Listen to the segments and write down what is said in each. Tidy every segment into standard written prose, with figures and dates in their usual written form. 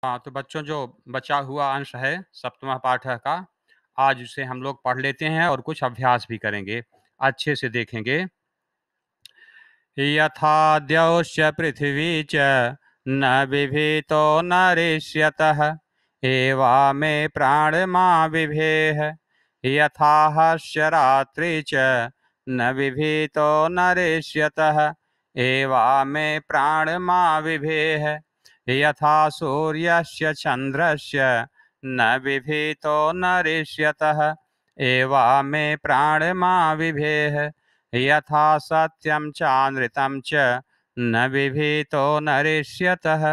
हाँ, तो बच्चों जो बचा हुआ अंश है सप्तम पाठ का, आज उसे हम लोग पढ़ लेते हैं और कुछ अभ्यास भी करेंगे, अच्छे से देखेंगे। यथाद्यौश्च पृथिवी च न बिभीतो न ऋष्यतः एवामे प्राणमा बिभेः यथा हस्य रात्रि च न बिभीतो न ऋष्यतः एवामे प्राणमा बिभेः यथा सूर्यस्य चन्द्रस्य न बिभीतो न ऋष्यतः एवामे प्राणमा बिभेः यथा सत्यं चानृतं च न बिभीतो न ऋष्यतः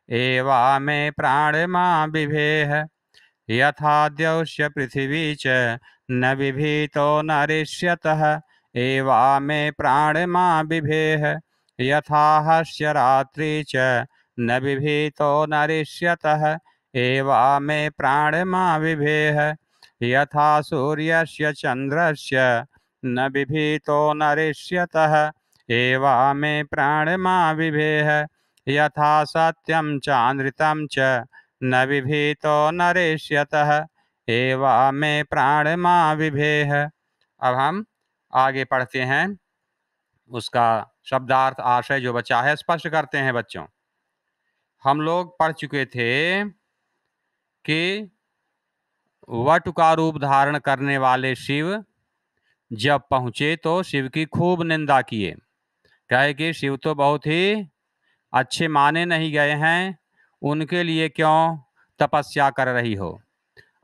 एवामे प्राणमा बिभेः यथाद्यौश्च पृथिवी च न बिभीतो न ऋष्यतः एवामे प्राणमा बिभेः यथा हस्य रात्रि च न बिभीतो न ऋष्यतः एवामे प्राणमा बिभेः यथा सूर्यस्य चन्द्रस्य न बिभीतो न ऋष्यतः एवामे प्राणमा बिभेः यथा सत्यं चानृतं च न बिभीतो न ऋष्यतः एवामे प्राणमा बिभेः। अब हम आगे पढ़ते हैं, उसका शब्दार्थ आशय जो बचा है स्पष्ट करते हैं। बच्चों, हम लोग पढ़ चुके थे कि वट का रूप धारण करने वाले शिव जब पहुँचे तो शिव की खूब निंदा किए, कहे कि शिव तो बहुत ही अच्छे माने नहीं गए हैं, उनके लिए क्यों तपस्या कर रही हो।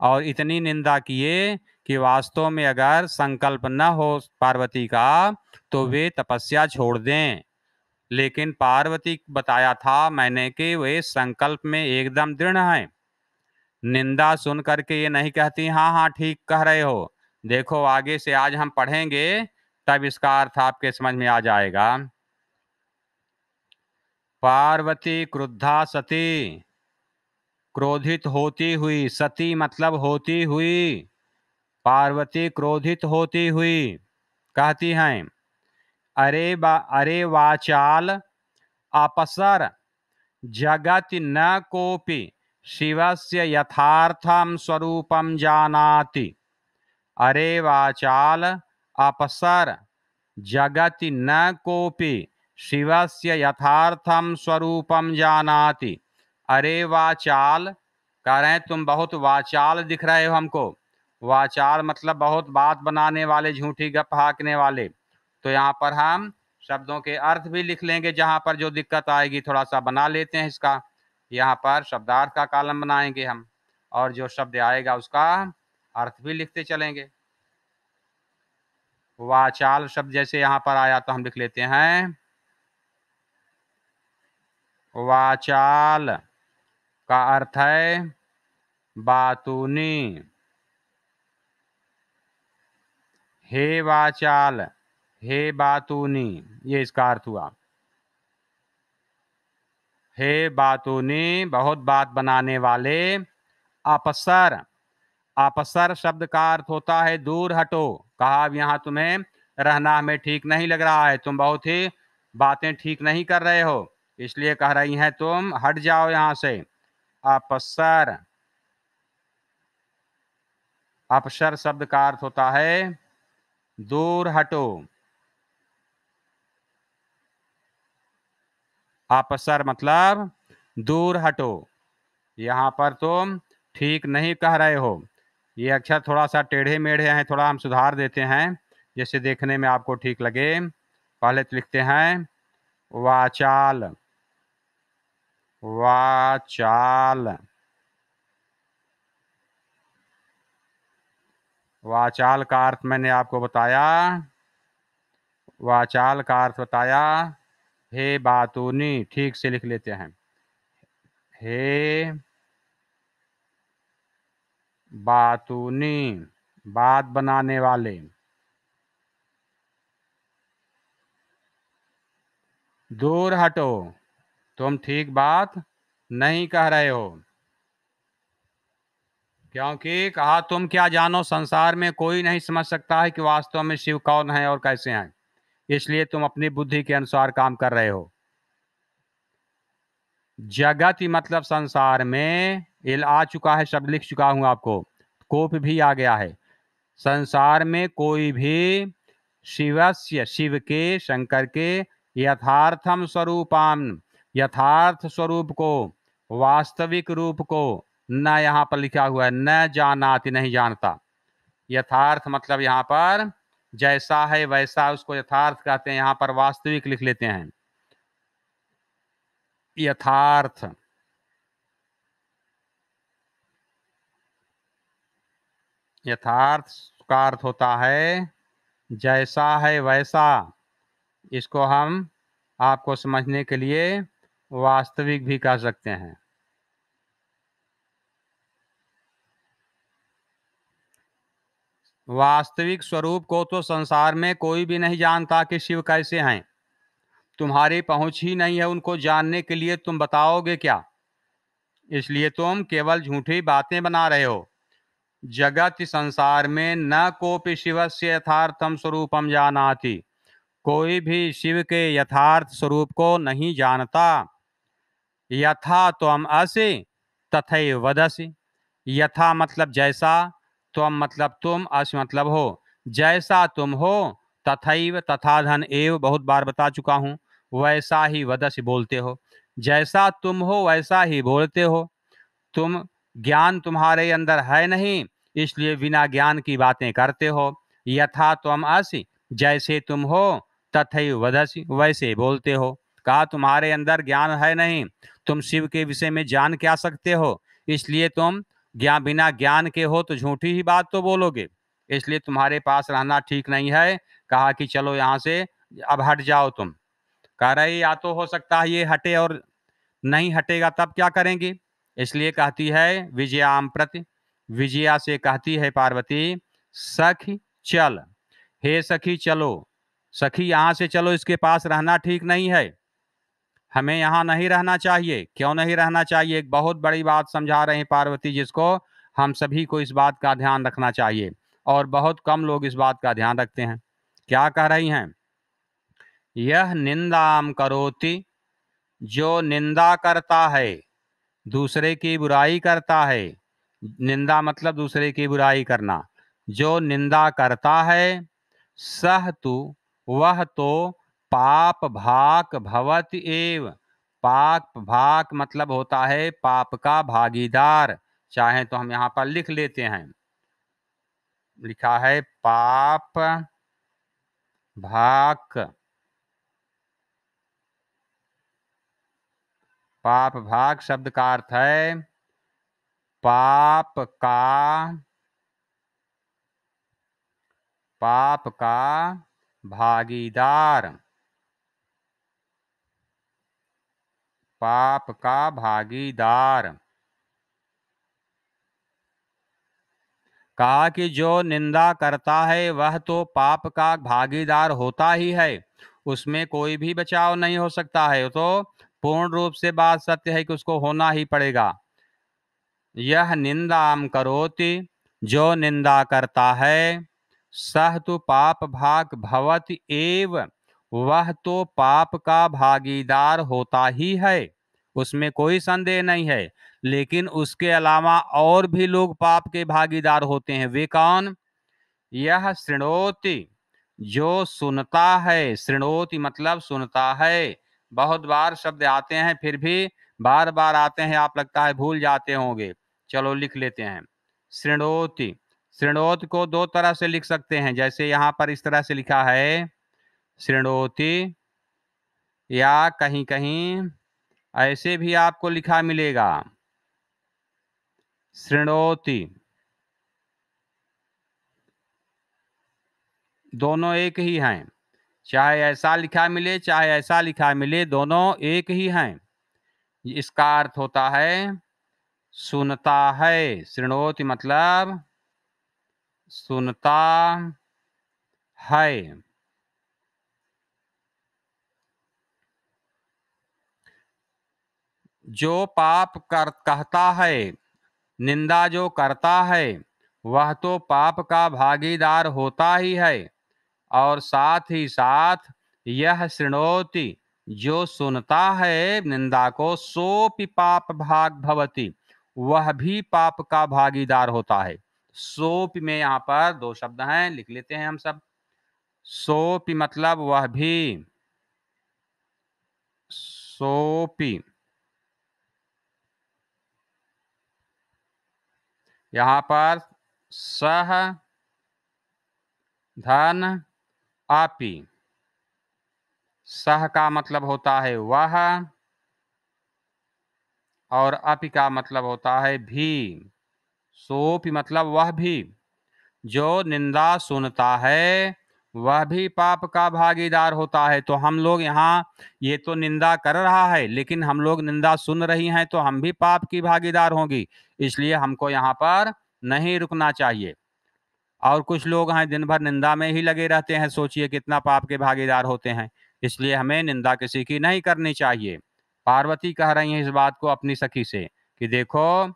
और इतनी निंदा किए कि वास्तव में अगर संकल्प न हो पार्वती का तो वे तपस्या छोड़ दें। लेकिन पार्वती बताया था मैंने कि वे संकल्प में एकदम दृढ़ हैं। निंदा सुन करके ये नहीं कहती हाँ हाँ ठीक कह रहे हो। देखो आगे से आज हम पढ़ेंगे तब इसका अर्थ आपके समझ में आ जाएगा। पार्वती क्रुद्धा सती, क्रोधित होती हुई, सती मतलब होती हुई, पार्वती क्रोधित होती हुई कहती हैं, अरे वाचाल अपसर जगति न कोपि शिवस्य यथार्थम स्वरूपम जानाति। अरे वाचाल अपसर जगति न कोपि शिवस्य यथार्थम स्वरूपम जानाति। अरे वाचाल कह रहे हैं तुम बहुत वाचाल दिख रहे हो हमको। वाचाल मतलब बहुत बात बनाने वाले, झूठी गप हाँकने वाले। तो यहाँ पर हम शब्दों के अर्थ भी लिख लेंगे, जहाँ पर जो दिक्कत आएगी थोड़ा सा बना लेते हैं इसका। यहाँ पर शब्दार्थ का कॉलम बनाएंगे हम और जो शब्द आएगा उसका अर्थ भी लिखते चलेंगे। वाचाल शब्द जैसे यहाँ पर आया तो हम लिख लेते हैं, वाचाल का अर्थ है बातूनी। हे वाचाल, हे बातूनी, ये इसका अर्थ हुआ। हे बातूनी बहुत बात बनाने वाले। अपसर, अपसर शब्द का अर्थ होता है दूर हटो। कहा अब यहाँ तुम्हें रहना हमें ठीक नहीं लग रहा है, तुम बहुत ही बातें ठीक नहीं कर रहे हो, इसलिए कह रही हैं तुम हट जाओ यहाँ से। अपसर, अपसर शब्द का अर्थ होता है दूर हटो। अपसर मतलब दूर हटो, यहाँ पर तुम ठीक नहीं कह रहे हो। ये अक्षर थोड़ा सा टेढ़े मेढ़े हैं, थोड़ा हम सुधार देते हैं जैसे देखने में आपको ठीक लगे। पहले तो लिखते हैं वाचाल, वाचाल, वाचाल का अर्थ मैंने आपको बताया। वाचाल का अर्थ बताया हे बातूनी, ठीक से लिख लेते हैं, हे बातूनी बात बनाने वाले। दूर हटो, तुम ठीक बात नहीं कह रहे हो। क्योंकि कहा तुम क्या जानो, संसार में कोई नहीं समझ सकता है कि वास्तव में शिव कौन है और कैसे हैं, इसलिए तुम अपनी बुद्धि के अनुसार काम कर रहे हो। जगति मतलब संसार में, ये आ चुका है, शब्द लिख चुका हूं आपको, कोप भी आ गया है। संसार में कोई भी शिवस्य, शिव के, शंकर के, यथार्थम स्वरूपाम, यथार्थ स्वरूप को, वास्तविक रूप को, न यहाँ पर लिखा हुआ है न जानाति, नहीं जानता। यथार्थ मतलब यहाँ पर जैसा है वैसा, उसको यथार्थ कहते हैं। यहाँ पर वास्तविक लिख लेते हैं। यथार्थ, यथार्थ का अर्थ होता है जैसा है वैसा। इसको हम आपको समझने के लिए वास्तविक भी कह सकते हैं। वास्तविक स्वरूप को तो संसार में कोई भी नहीं जानता कि शिव कैसे हैं। तुम्हारी पहुंच ही नहीं है उनको जानने के लिए, तुम बताओगे क्या? इसलिए तुम केवल झूठी बातें बना रहे हो। जगत संसार में न कोपि शिवस्य यथार्थम स्वरूपम जानाति, कोई भी शिव के यथार्थ स्वरूप को नहीं जानता। यथा त्वम असि तथैव वदसि, यथा मतलब जैसा, त्वम मतलब तुम, असि मतलब हो। जैसा तुम हो, तथैव तथा धन एव बहुत बार बता चुका हूं, वैसा ही वदसि बोलते हो। जैसा तुम हो वैसा ही बोलते हो। तुम, ज्ञान तुम्हारे अंदर है नहीं, इसलिए बिना ज्ञान की बातें करते हो। यथा तुम असि, जैसे तुम हो, तथैव वदसि, वैसे बोलते हो। कहा तुम्हारे अंदर ज्ञान है नहीं, तुम शिव के विषय में जान क्या सकते हो, इसलिए तुम ज्ञान, बिना ज्ञान के हो तो झूठी ही बात तो बोलोगे, इसलिए तुम्हारे पास रहना ठीक नहीं है। कहा कि चलो यहाँ से अब हट जाओ तुम। कह रहे या तो हो सकता है ये हटे, और नहीं हटेगा तब क्या करेंगे? इसलिए कहती है विजयाम प्रति, विजया से कहती है पार्वती, सखी चल, हे सखी चलो, सखी यहाँ से चलो, इसके पास रहना ठीक नहीं है, हमें यहाँ नहीं रहना चाहिए। क्यों नहीं रहना चाहिए? एक बहुत बड़ी बात समझा रहे हैं पार्वती, जिसको हम सभी को इस बात का ध्यान रखना चाहिए, और बहुत कम लोग इस बात का ध्यान रखते हैं। क्या कह रही हैं? यह निंदाम करोति, जो निंदा करता है, दूसरे की बुराई करता है, निंदा मतलब दूसरे की बुराई करना, जो निंदा करता है, सह तु, वह तो पाप भाक भवत एव, पाप भाक मतलब होता है पाप का भागीदार। चाहे तो हम यहाँ पर लिख लेते हैं, लिखा है पाप भाक, पाप भाग शब्द का अर्थ है पाप का, पाप का भागीदार, पाप का भागीदार। कहा कि जो निंदा करता है वह तो पाप का भागीदार होता ही है, उसमें कोई भी बचाव नहीं हो सकता है, तो पूर्ण रूप से बात सत्य है कि उसको होना ही पड़ेगा। यह निंदाम करोति, जो निंदा करता है, सह तो पाप भाग भवत एव, वह तो पाप का भागीदार होता ही है, उसमें कोई संदेह नहीं है। लेकिन उसके अलावा और भी लोग पाप के भागीदार होते हैं। वे कौन? यह शृणोति, जो सुनता है, शृणोति मतलब सुनता है। बहुत बार शब्द आते हैं, फिर भी बार बार आते हैं, आप लगता है भूल जाते होंगे। चलो लिख लेते हैं, शृणोति। शृणोति को दो तरह से लिख सकते हैं, जैसे यहाँ पर इस तरह से लिखा है शृणोति, या कहीं कहीं ऐसे भी आपको लिखा मिलेगा शृणोति। दोनों एक ही हैं, चाहे ऐसा लिखा मिले चाहे ऐसा लिखा मिले, दोनों एक ही हैं। इसका अर्थ होता है सुनता है, शृणोति मतलब सुनता है। जो पाप कर कहता है, निंदा जो करता है, वह तो पाप का भागीदार होता ही है, और साथ ही साथ यह शृणोति, जो सुनता है निंदा को सोपि पाप भाग भवति, वह भी पाप का भागीदार होता है। सोपि में यहाँ पर दो शब्द हैं, लिख लेते हैं हम सब। सोपि मतलब वह भी, सोपि यहाँ पर सह धन आपि, सह का मतलब होता है वह और अपि का मतलब होता है भी। सोपि मतलब वह भी, जो निंदा सुनता है वह भी पाप का भागीदार होता है। तो हम लोग यहाँ, ये तो निंदा कर रहा है लेकिन हम लोग निंदा सुन रही हैं तो हम भी पाप की भागीदार होंगी, इसलिए हमको यहाँ पर नहीं रुकना चाहिए। और कुछ लोग हैं दिन भर निंदा में ही लगे रहते हैं, सोचिए कितना पाप के भागीदार होते हैं। इसलिए हमें निंदा किसी की नहीं करनी चाहिए। पार्वती कह रही हैं इस बात को अपनी सखी से कि देखो,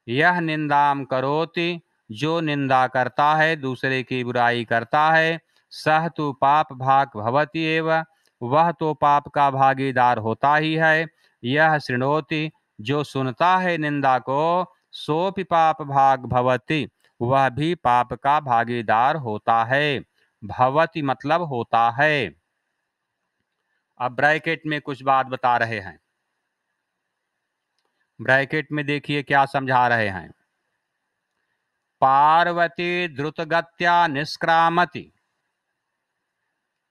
यह निंदाम करोति, जो निंदा करता है, दूसरे की बुराई करता है, सह तु पाप भाग भवति एव, वह तो पाप का भागीदार होता ही है। यह शृणोति, जो सुनता है निंदा को, सोपि पाप भाग भवति, वह भी पाप का भागीदार होता है। भवति मतलब होता है। अब ब्रैकेट में कुछ बात बता रहे हैं। ब्रैकेट में देखिए क्या समझा रहे हैं। पार्वती द्रुतगत्या निष्क्रामति,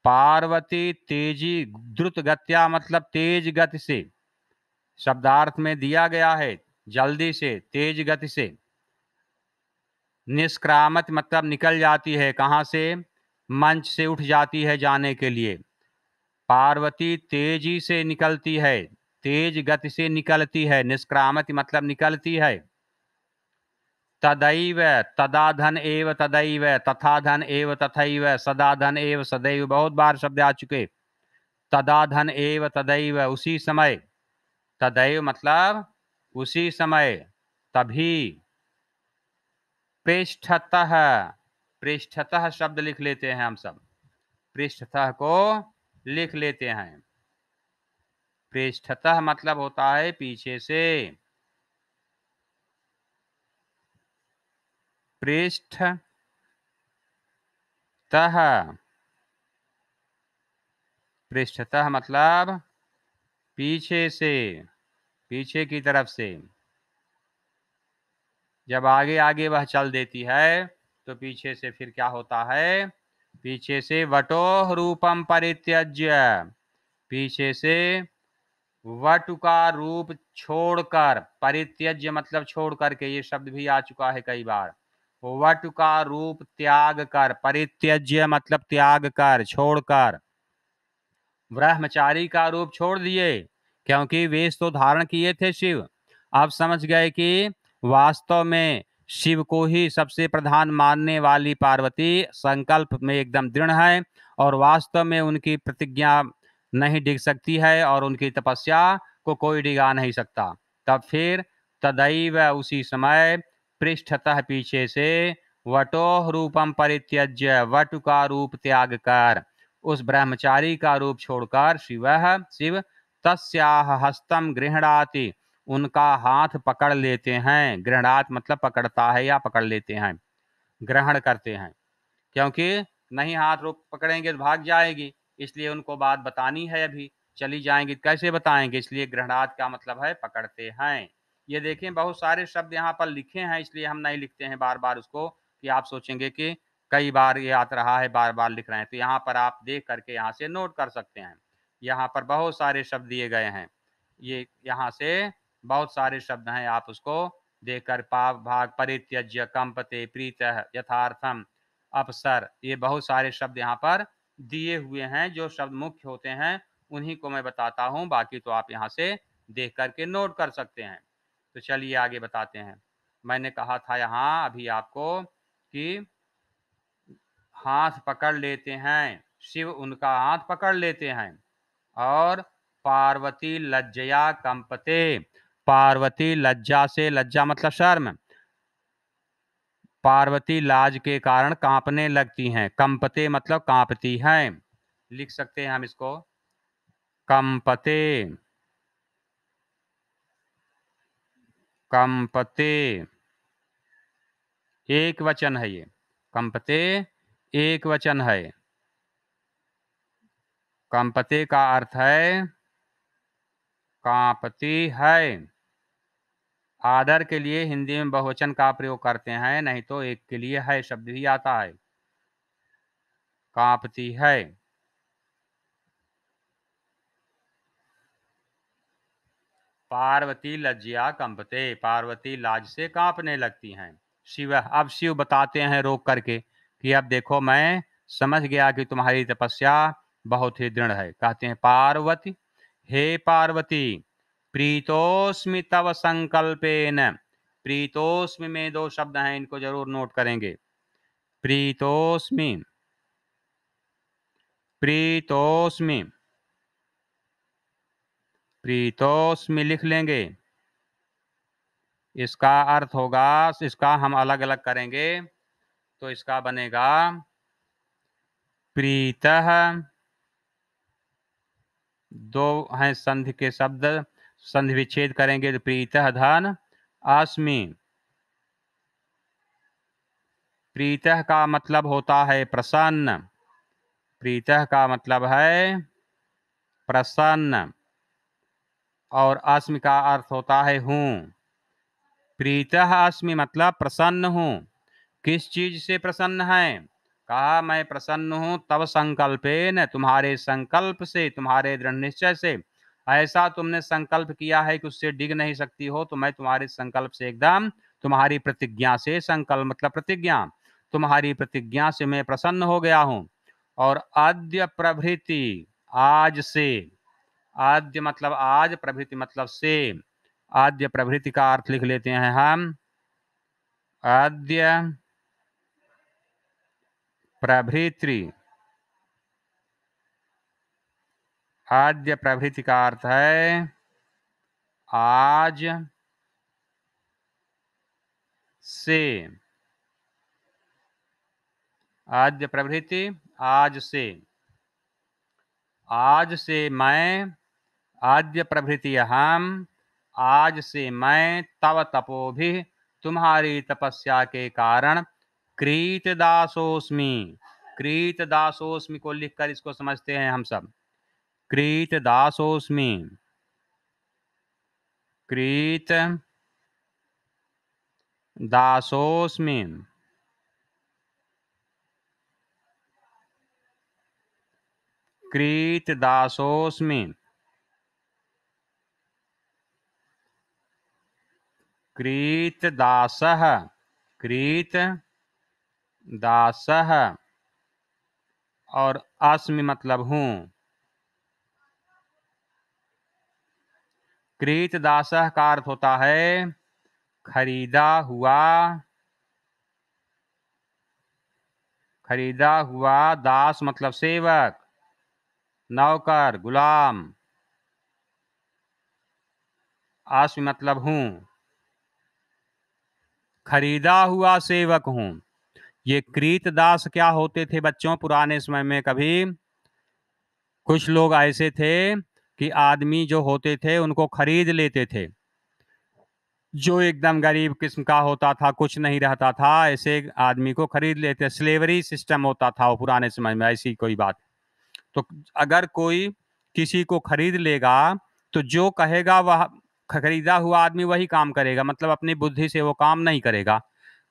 पार्वती तेजी, द्रुत गत्या मतलब तेज गति से, शब्दार्थ में दिया गया है जल्दी से, तेज गति से। निष्क्रामत मतलब निकल जाती है, कहाँ से? मंच से उठ जाती है जाने के लिए। पार्वती तेजी से निकलती है, तेज गति से निकलती है। निष्क्रामत मतलब निकलती है। तदैव, तदा धन एव तदैव, तथा धन एव तथैव, सदा धन एव सदैव, बहुत बार शब्द आ चुके। तदा धन एव तदैव, उसी समय। तदैव मतलब उसी समय, तभी। पृष्ठतः, पृष्ठतः शब्द लिख लेते हैं हम सब, पृष्ठतः को लिख लेते हैं। पृष्ठतः मतलब होता है पीछे से। पृष्ठतः, पृष्ठतः मतलब पीछे से, पीछे की तरफ से। जब आगे आगे वह चल देती है तो पीछे से फिर क्या होता है? पीछे से वटोह रूपम परित्यज्य, पीछे से वटु का रूप छोड़कर, परित्यज्य मतलब छोड़ करके, ये शब्द भी आ चुका है कई बार। वटु का रूप त्याग कर, परित्यज्य मतलब त्याग कर, छोड़कर। ब्रह्मचारी का रूप छोड़ दिए, क्योंकि वेश तो धारण किए थे शिव। अब समझ गए कि वास्तव में शिव को ही सबसे प्रधान मानने वाली पार्वती संकल्प में एकदम दृढ़ है और वास्तव में उनकी प्रतिज्ञा नहीं डिग सकती है और उनकी तपस्या को कोई डिगा नहीं सकता। तब फिर तदैव, उसी समय, पृष्ठतः पीछे से, वटोह रूपम परित्यज्य, वटु का रूप त्याग कर, उस ब्रह्मचारी का रूप छोड़कर, शिव तस्याह हस्तम गृहणाति, उनका हाथ पकड़ लेते हैं। गृहणात मतलब पकड़ता है या पकड़ लेते हैं, ग्रहण करते हैं। क्योंकि नहीं हाथ रोक पकड़ेंगे तो भाग जाएगी, इसलिए उनको बात बतानी है, अभी चली जाएंगी कैसे बताएंगे, इसलिए गृहणात का मतलब है पकड़ते हैं। ये देखें बहुत सारे शब्द यहाँ पर लिखे हैं, इसलिए हम नहीं लिखते हैं बार बार उसको, कि आप सोचेंगे कि कई बार ये याद रहा है बार बार लिख रहे हैं। तो यहाँ पर आप देख करके यहाँ से नोट कर सकते हैं। यहाँ पर बहुत सारे शब्द दिए गए हैं, ये यहाँ से बहुत सारे शब्द हैं, आप उसको देखकर, पाप भाग, परित्यज्य, कंपते, प्रीत, यथार्थम, अपसर, ये बहुत सारे शब्द यहाँ पर दिए हुए हैं। जो शब्द मुख्य होते हैं उन्हीं को मैं बताता हूँ, बाकी तो आप यहाँ से देख करके नोट कर सकते हैं। तो चलिए आगे बताते हैं। मैंने कहा था यहाँ अभी आपको कि हाथ पकड़ लेते हैं, शिव उनका हाथ पकड़ लेते हैं। और पार्वती लज्जया कंपते, पार्वती लज्जा से, लज्जा मतलब शर्म, पार्वती लाज के कारण कांपने लगती हैं। कंपते मतलब कांपती हैं, लिख सकते हैं हम इसको। कंपते, कंपते एक वचन है ये, कंपते एक वचन है। कंपते का अर्थ है कांपती है। आदर के लिए हिंदी में बहुवचन का प्रयोग करते हैं, नहीं तो एक के लिए है शब्द भी आता है। कांपती है। पार्वती लज्जया कंपते, पार्वती लाज से कांपने लगती हैं। शिव, अब शिव बताते हैं रोक करके कि अब देखो मैं समझ गया कि तुम्हारी तपस्या बहुत ही दृढ़ है। कहते हैं पार्वती, हे पार्वती, प्रीतोस्मि तव संकल्पेन। प्रीतोस्मि में दो शब्द हैं, इनको जरूर नोट करेंगे। प्रीतोस्मि, प्रीतोस्मि, प्रीतोस्मि लिख लेंगे। इसका अर्थ होगा, इसका हम अलग अलग करेंगे तो इसका बनेगा प्रीतः, दो हैं संधि के शब्द, संधि विच्छेद करेंगे तो प्रीतः धन अस्मि। प्रीतः का मतलब होता है प्रसन्न, प्रीतः का मतलब है प्रसन्न, और अस्मि का अर्थ होता है हूँ। प्रीतः अस्मि मतलब प्रसन्न हूँ। किस चीज से प्रसन्न है? कहा मैं प्रसन्न हूँ तब संकल्पेन, तुम्हारे संकल्प से, तुम्हारे दृढ़ निश्चय से। ऐसा तुमने संकल्प किया है कि उससे डिग नहीं सकती हो, तो मैं तुम्हारे संकल्प से एकदम, तुम्हारी प्रतिज्ञा से, संकल्प मतलब प्रतिज्ञा, तुम्हारी प्रतिज्ञा से मैं प्रसन्न हो गया हूँ। और आद्य प्रभृति, आज से, आद्य मतलब आज, प्रभृति मतलब से, आद्य प्रभृति का अर्थ लिख लेते हैं हम। आद्य प्रभृति, आद्य प्रभृति का अर्थ है आज से, आद्य प्रभृति आज से, आज से मैं, आद्य प्रभृति हम, आज से मैं तव तपोभि, तुम्हारी तपस्या के कारण, कृतदासोस्मि, कृतदासोस्मि को लिखकर इसको समझते हैं हम सब। कृतदासोस्मि, कृत दासोस्मि, कृतदासोस्मि, कृतदासः, कृतदासः, और अस्मि मतलब हूँ। कृतदासः का अर्थ होता है खरीदा हुआ, खरीदा हुआ, दास मतलब सेवक, नौकर, गुलाम, अस्मि मतलब हूँ, खरीदा हुआ सेवक हूँ। ये कृतदास क्या होते थे बच्चों पुराने समय में? कभी कुछ लोग ऐसे थे कि आदमी जो होते थे उनको खरीद लेते थे, जो एकदम गरीब किस्म का होता था, कुछ नहीं रहता था, ऐसे आदमी को खरीद लेते। स्लेवरी सिस्टम होता था वो पुराने समय में, ऐसी कोई बात। तो अगर कोई किसी को खरीद लेगा तो जो कहेगा वह, खरीदा हुआ आदमी वही काम करेगा, मतलब अपनी बुद्धि से वो काम नहीं करेगा,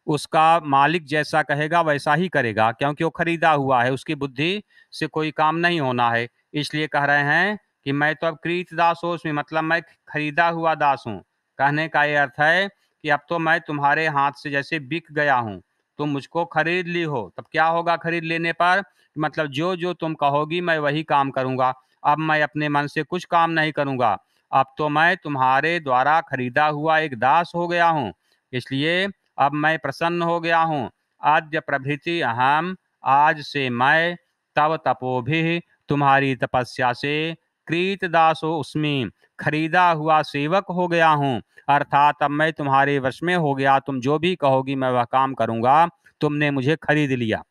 उसका मालिक जैसा कहेगा वैसा ही करेगा, क्योंकि वो खरीदा हुआ है, उसकी बुद्धि से कोई काम नहीं होना है। इसलिए कह रहे हैं कि मैं तो अब कृत दास हूँ, उसमें मतलब मैं खरीदा हुआ दास हूँ। कहने का ये अर्थ है कि अब तो मैं तुम्हारे हाथ से जैसे बिक गया हूँ, तुम मुझको खरीद ली हो। तब क्या होगा खरीद लेने पर? मतलब जो जो तुम कहोगी मैं वही काम करूंगा। अब मैं अपने मन से कुछ काम नहीं करूंगा, अब तो मैं तुम्हारे द्वारा खरीदा हुआ एक दास हो गया हूँ। इसलिए अब मैं प्रसन्न हो गया हूँ। आद्य प्रभृति अहम, आज से मैं तव तपोभि, तुम्हारी तपस्या से, कृत दासो उसमें, खरीदा हुआ सेवक हो गया हूँ। अर्थात अब मैं तुम्हारे वश में हो गया, तुम जो भी कहोगी मैं वह काम करूंगा, तुमने मुझे खरीद लिया।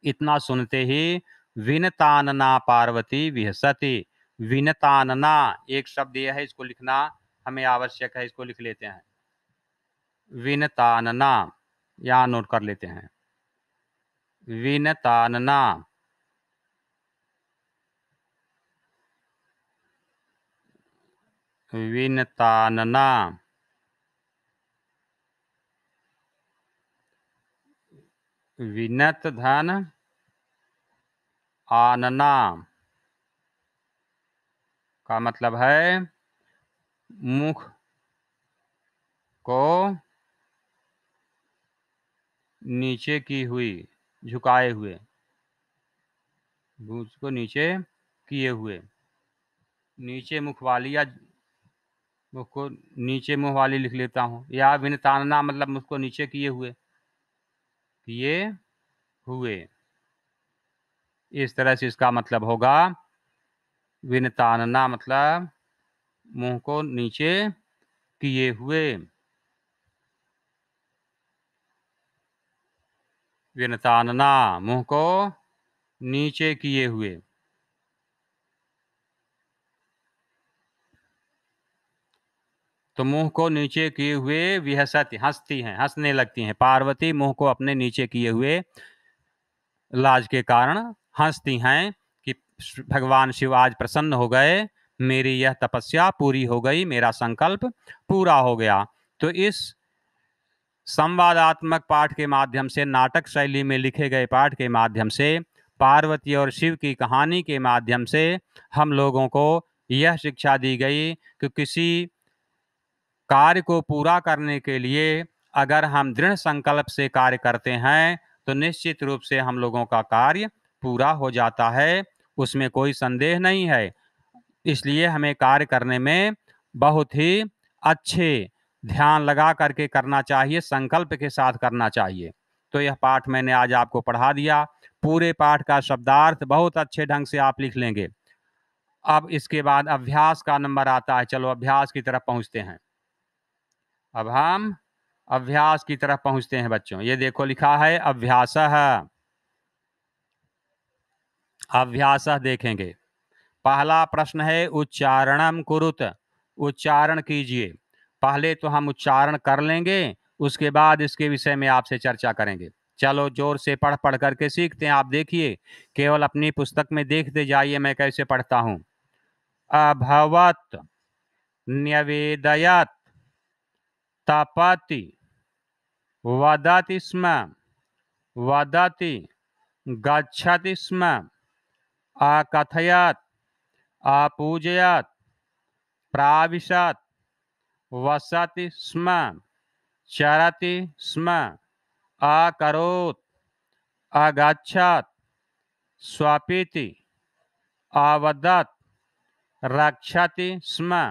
इतना सुनते ही विनतानना पार्वती विहसती, विनतानना एक शब्द यह है, इसको लिखना हमें आवश्यक है, इसको लिख लेते हैं। विनतानना, यहाँ नोट कर लेते हैं। विनतानना, विनतानना, विनत धन आनना का मतलब है मुख को नीचे की हुई, झुकाए हुए, मुख को नीचे किए हुए, नीचे मुख वाली या मुख को नीचे मुंह वाली लिख लेता हूँ। या विनतानना मतलब मुख को नीचे किए हुए, किए हुए, इस तरह से इसका मतलब होगा। विनतानना मतलब मुंह को नीचे किए हुए, विनतानना मुंह को नीचे किए हुए। तो मुंह को नीचे किए हुए विहसती, हंसती हैं, हंसने लगती हैं। पार्वती मुंह को अपने नीचे किए हुए लाज के कारण हंसती हैं कि भगवान शिव आज प्रसन्न हो गए, मेरी यह तपस्या पूरी हो गई, मेरा संकल्प पूरा हो गया। तो इस संवादात्मक पाठ के माध्यम से, नाटक शैली में लिखे गए पाठ के माध्यम से, पार्वती और शिव की कहानी के माध्यम से हम लोगों को यह शिक्षा दी गई कि किसी कार्य को पूरा करने के लिए अगर हम दृढ़ संकल्प से कार्य करते हैं तो निश्चित रूप से हम लोगों का कार्य पूरा हो जाता है, उसमें कोई संदेह नहीं है। इसलिए हमें कार्य करने में बहुत ही अच्छे ध्यान लगा करके करना चाहिए, संकल्प के साथ करना चाहिए। तो यह पाठ मैंने आज आपको पढ़ा दिया। पूरे पाठ का शब्दार्थ बहुत अच्छे ढंग से आप लिख लेंगे। अब इसके बाद अभ्यास का नंबर आता है। चलो अभ्यास की तरफ पहुंचते हैं। अब हम अभ्यास की तरफ पहुंचते हैं बच्चों। ये देखो लिखा है अभ्यासः। अभ्यासः देखेंगे। पहला प्रश्न है उच्चारणम कुरुत, उच्चारण कीजिए। पहले तो हम उच्चारण कर लेंगे, उसके बाद इसके विषय में आपसे चर्चा करेंगे। चलो जोर से पढ़ पढ़ करके सीखते हैं। आप देखिए, केवल अपनी पुस्तक में देखते जाइए मैं कैसे पढ़ता हूं। अभवत, न्यवेदयत, तपति, वदति स्म, वदति, गच्छति स्म, अकथयत, अपूजयत, प्राविशत, वसति स्म, चरति स्म, अकरोत्, अगच्छत्, स्वपिति, अवदत्, रक्षति स्म,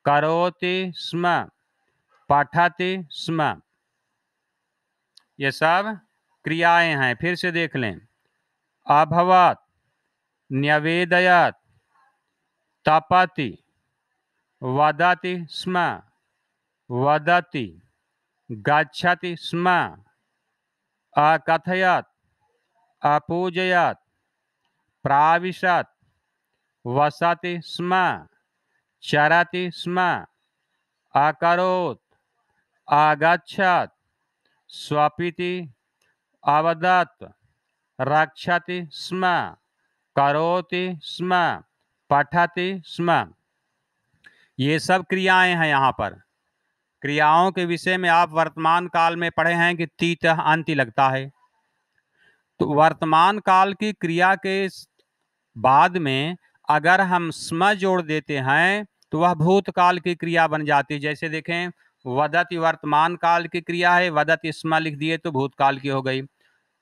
करोति स्म, पठति स्म। ये सब क्रियाएं हैं, फिर से देख लें। अभवत, न्यवेदयत, तपति, वदति स्म, वदति, गच्छति स्म, अकथयत, अपूजयत, प्राविशत, वसति स्म, चरति स्म, अकरोत्, अगच्छत्, स्वपिति, अवदत्, रक्षति स्म, करोति स्म, पठति स्म। ये सब क्रियाएं हैं। यहाँ पर क्रियाओं के विषय में आप वर्तमान काल में पढ़े हैं कि तीतः अंति लगता है। तो वर्तमान काल की क्रिया के बाद में अगर हम स्म जोड़ देते हैं तो वह भूतकाल की क्रिया बन जाती है। जैसे देखें, वदति वर्तमान काल की क्रिया है, वदति स्म लिख दिए तो भूतकाल की हो गई।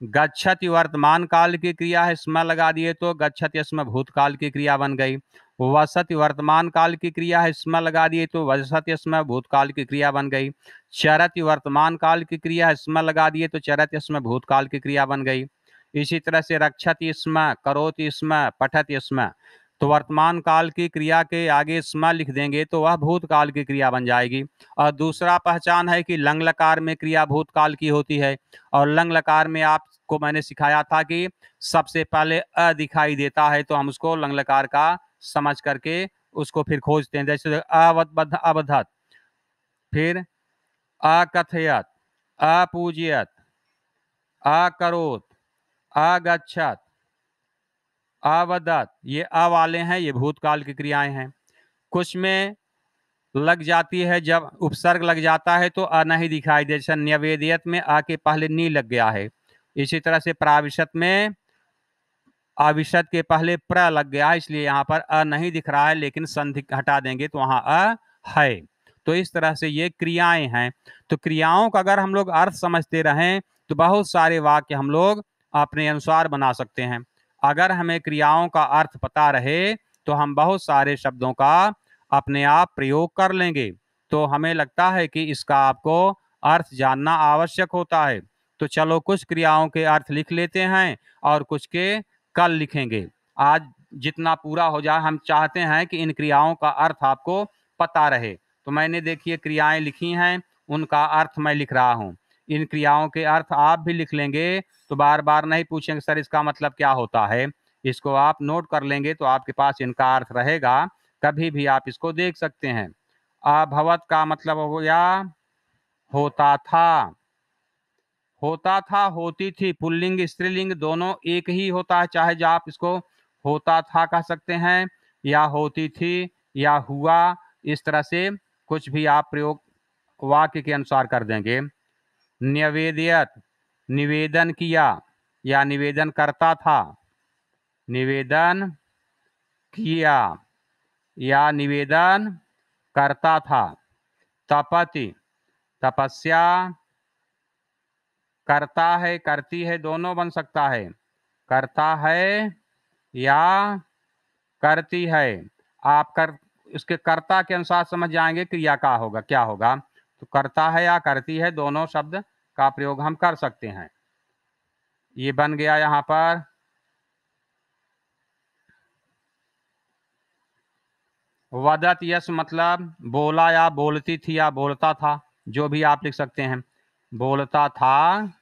गच्छति वर्तमान काल की क्रिया है, स्म लगा दिए तो गच्छति स्म भूतकाल की क्रिया बन गई। वसति वर्तमान काल की क्रिया है, स्म लगा दिए तो वसति स्म भूतकाल की क्रिया बन गई। चरति वर्तमान काल की क्रिया है, स्म लगा दिए तो चरति स्म भूतकाल की क्रिया बन गई। इसी तरह से रक्षति स्म, करोति स्म, पठति स्म। तो वर्तमान काल की क्रिया के आगे स्म लिख देंगे तो वह भूतकाल की क्रिया बन जाएगी। और दूसरा पहचान है कि लंग लकार में क्रिया भूतकाल की होती है। और लंग लकार में आपको मैंने सिखाया था कि सबसे पहले अ दिखाई देता है तो हम उसको लंग लकार का समझ करके उसको फिर खोजते हैं। जैसे अवधत, फिर अकथयत, अपूजयत, अकरोत, अगच्छत, अवदत, ये अ वाले हैं, ये भूतकाल की क्रियाएं हैं। कुछ में लग जाती है, जब उपसर्ग लग जाता है तो अ नहीं दिखाई दे, जैसे न्यवेदियत में अ के पहले नी लग गया है। इसी तरह से प्राविशत में अविशत के पहले प्र लग गया है, इसलिए यहाँ पर अ नहीं दिख रहा है, लेकिन संधि हटा देंगे तो वहां अ है। तो इस तरह से ये क्रियाएं हैं। तो क्रियाओं का अगर हम लोग अर्थ समझते रहें तो बहुत सारे वाक्य हम लोग अपने अनुसार बना सकते हैं। अगर हमें क्रियाओं का अर्थ पता रहे तो हम बहुत सारे शब्दों का अपने आप प्रयोग कर लेंगे। तो हमें लगता है कि इसका आपको अर्थ जानना आवश्यक होता है। तो चलो कुछ क्रियाओं के अर्थ लिख लेते हैं और कुछ के कल लिखेंगे। आज जितना पूरा हो जाए, हम चाहते हैं कि इन क्रियाओं का अर्थ आपको पता रहे। तो मैंने देखिए क्रियाएं लिखी हैं, उनका अर्थ मैं लिख रहा हूँ। इन क्रियाओं के अर्थ आप भी लिख लेंगे तो बार बार नहीं पूछेंगे सर इसका मतलब क्या होता है। इसको आप नोट कर लेंगे तो आपके पास इनका अर्थ रहेगा, कभी भी आप इसको देख सकते हैं। अभवत का मतलब हो गया होता था। होता था, होती थी, पुल्लिंग स्त्रीलिंग दोनों एक ही होता है, चाहे जो आप इसको होता था कह सकते हैं या होती थी या हुआ, इस तरह से कुछ भी आप प्रयोग वाक्य के अनुसार कर देंगे। निवेदियत, निवेदन किया या निवेदन करता था, निवेदन किया या निवेदन करता था। तपति, तपस्या करता है, करती है, दोनों बन सकता है, करता है या करती है। आप कर इसके कर्ता के अनुसार समझ जाएंगे क्रिया का होगा क्या होगा। तो करता है या करती है, दोनों शब्द का प्रयोग हम कर सकते हैं। ये बन गया यहाँ पर। वदत यश मतलब बोला या बोलती थी या बोलता था, जो भी आप लिख सकते हैं। बोलता था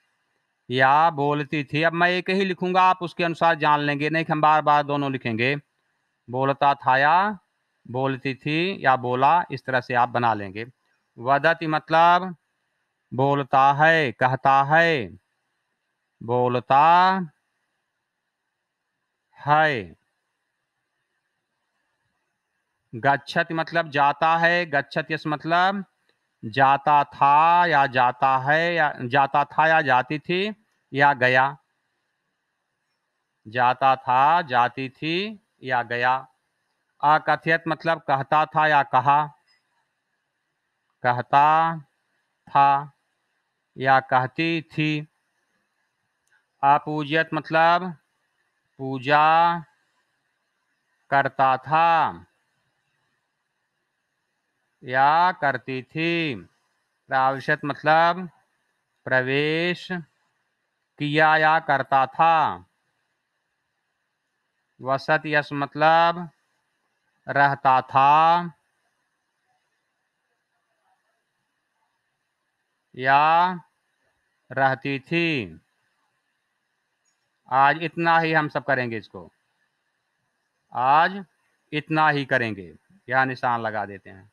या बोलती थी, अब मैं एक ही लिखूंगा, आप उसके अनुसार जान लेंगे, नहीं कि हम बार बार दोनों लिखेंगे। बोलता था या बोलती थी या बोला, इस तरह से आप बना लेंगे। वदति मतलब बोलता है, कहता है, बोलता है। गच्छति मतलब जाता है, गच्छति यस मतलब जाता था या जाता है या जाता था या जाती थी या गया, जाता था, जाती थी या गया। अकथयत मतलब कहता था या कहा, कहता था या कहती थी। अपूज्यत मतलब पूजा करता था या करती थी। प्राविशत मतलब प्रवेश किया या करता था। वसत यश मतलब रहता था या रहती थी। आज इतना ही हम सब करेंगे, इसको आज इतना ही करेंगे, यह निशान लगा देते हैं।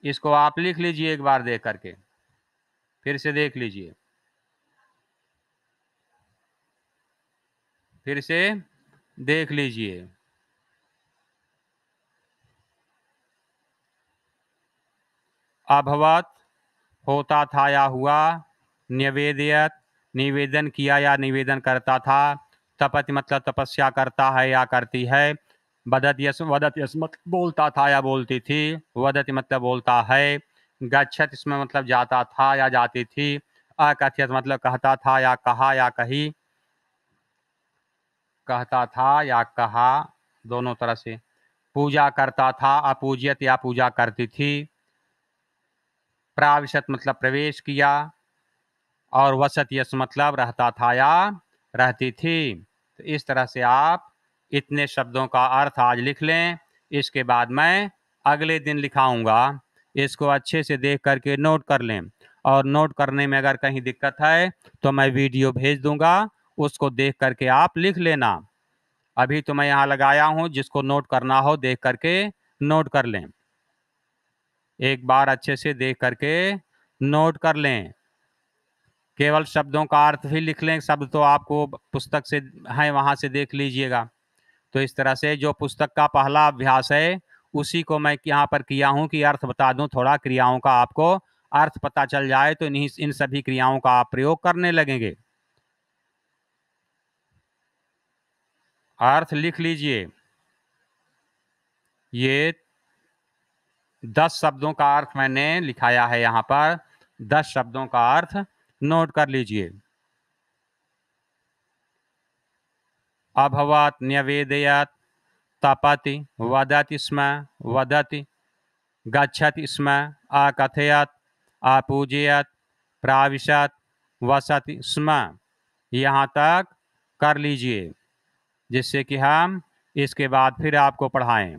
इसको आप लिख लीजिए एक बार देख करके, फिर से देख लीजिए, फिर से देख लीजिए। अभवत होता था या हुआ। निवेदियत निवेदन किया या निवेदन करता था। तपति मतलब तपस्या करता है या करती है। वदत यस मतलब बोलता था या बोलती थी। वदति मतलब बोलता है। गच्छत इसमें मतलब जाता था या जाती थी। अकथयत मतलब कहता था या कहा या कही, कहता था या कहा, दोनों तरह से। पूजा करता था, अपूजियत या पूजा करती थी। प्राविशत मतलब प्रवेश किया, और वसत यस मतलब रहता था या रहती थी। तो इस तरह से आप इतने शब्दों का अर्थ आज लिख लें। इसके बाद मैं अगले दिन लिखाऊंगा, इसको अच्छे से देख करके नोट कर लें। और नोट करने में अगर कहीं दिक्कत है तो मैं वीडियो भेज दूंगा, उसको देख करके आप लिख लेना। अभी तो मैं यहाँ लगाया हूँ, जिसको नोट करना हो देख करके नोट कर लें, एक बार अच्छे से देख करके नोट कर लें। केवल शब्दों का अर्थ भी लिख लें, शब्द तो आपको पुस्तक से हैं, वहाँ से देख लीजिएगा। तो इस तरह से जो पुस्तक का पहला अभ्यास है उसी को मैं यहाँ पर किया हूँ कि अर्थ बता दूं, थोड़ा क्रियाओं का आपको अर्थ पता चल जाए तो इन सभी क्रियाओं का आप प्रयोग करने लगेंगे। अर्थ लिख लीजिए। ये 10 शब्दों का अर्थ मैंने लिखाया है यहाँ पर, 10 शब्दों का अर्थ नोट कर लीजिए। अभवत्, न्यवेदयत्, तपति, वदति स्म, वदति, गच्छति स्म, अकथयत्, अपूजयत्, प्राविशत्, वसति स्म। यहाँ तक कर लीजिए, जिससे कि हम इसके बाद फिर आपको पढ़ाएं।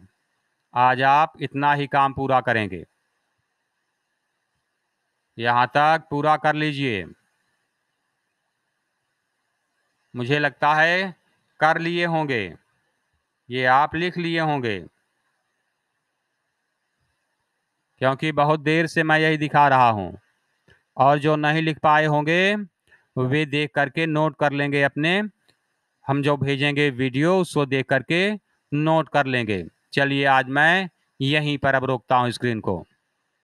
आज आप इतना ही काम पूरा करेंगे, यहाँ तक पूरा कर लीजिए। मुझे लगता है कर लिए होंगे, ये आप लिख लिए होंगे, क्योंकि बहुत देर से मैं यही दिखा रहा हूँ। और जो नहीं लिख पाए होंगे वे देख करके नोट कर लेंगे अपने, हम जो भेजेंगे वीडियो उसको देख करके नोट कर लेंगे। चलिए आज मैं यहीं पर अब रोकता हूँ स्क्रीन को।